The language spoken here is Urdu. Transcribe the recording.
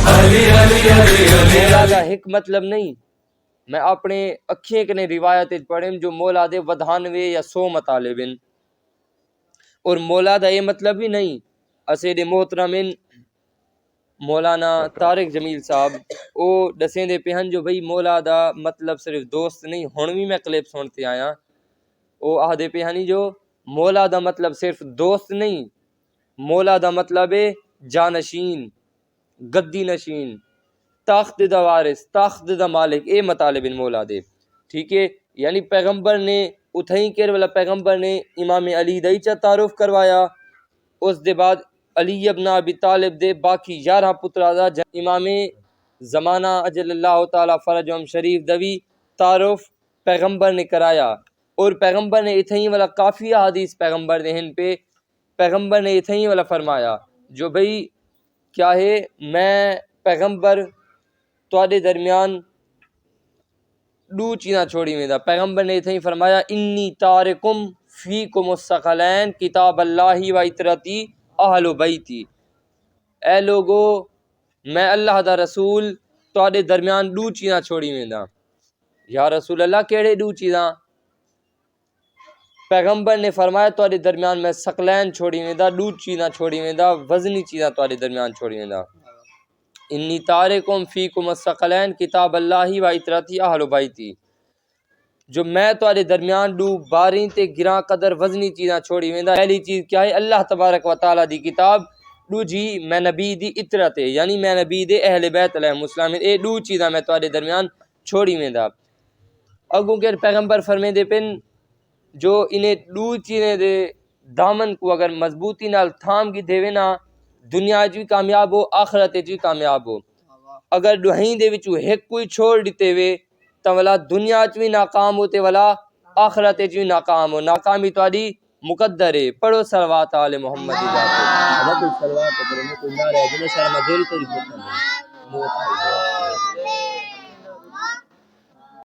مولا دا ایک مطلب نہیں، میں اپنے اکھیں کنے روایت پڑھیں جو مولا دے 92 یا 100 مطالب ہیں، اور مولا دا یہ مطلب بھی نہیں اسے محترم مولانا طارق جمیل صاحب او دسیں دے پہن جو بھئی مولا دا مطلب صرف دوست نہیں، ہن بھی میں کلپ سنتے آیا او آہدے پہنی جو مولا دا مطلب صرف دوست نہیں، مولا دا مطلب ہے جانشین، گدی نشین، تخت دا وارث، تخت دا مالک، اے مطالب ان مولا دے، ٹھیک ہے؟ یعنی پیغمبر نے اتھائیں کر والا پیغمبر نے امام علی دائی چا تعارف کروایا، اس دے بعد علی ابن ابی طالب دے باقی 11 پترا دا امام زمانہ اجل اللہ تعالی فرجہم شریف دوی تعارف پیغمبر نے کرایا، اور پیغمبر نے اتھائیں والا کافی حدیث پیغمبر دے ہن پہ پیغمبر نے اتھائیں والا فرمایا جو بھئی کیا ہے میں پیغمبر تواڈے درمیان دو چیزاں چھوڑی میں دا، پیغمبر نے اتھائیں فرمایا انی تارکم فیکم الثقلین کتاب اللہ و اطرتی اہل بیتی، اے لوگو میں اللہ دا رسول تواڈے درمیان دو چیزاں چھوڑی میں دا، یا رسول اللہ کیڑے دو چیزاں؟ پیغمبر نے فرمایا تواڈے درمیان میں ثقلین چھوڑی میں دا، دو چیزاں چھوڑی میں دا، وزنی چیزاں تواڈے درمیان چھوڑی میں دا، انی تارکم فیکم الثقلین کتاب اللہ و اطرتی اہل بیتی، جو میں تواڈے درمیان دو باریں تے گراں قدر وزنی چیزاں چھوڑی ویندا، پہلی چیز کیا ہے اللہ تبارک و تعالی دی کتاب، دو جی میں نبی دی اطرت ہے یعنی میں نبی دے اہل بیت علیہ السلام، اے دو چیزاں میں تواڈے درمیان چھوڑی ویندا۔ اگوں کہ پیغمبر فرمے دے پن جو انہیں دو چیزیں دے دامن کو اگر مضبوطی نال تھام کی دے نا دنیا وچ بھی کامیاب ہو آخرت وچ بھی کامیاب ہو، اگر دوہیں دے وچوں ایک کوئی چھوڑ دیتے ہوئے تو والا دنیا وچ بھی ناکام ہوتے والا آخرت وچ بھی ناکام ہو، ناکامی تہاڈی مقدر ہے۔ پڑھو صلوات آل محمد دی ذات ہے، اللہ کوئی صلوات پڑھو، کوئی نعرہ ہے جنہیں شرم ازوری تو نہیں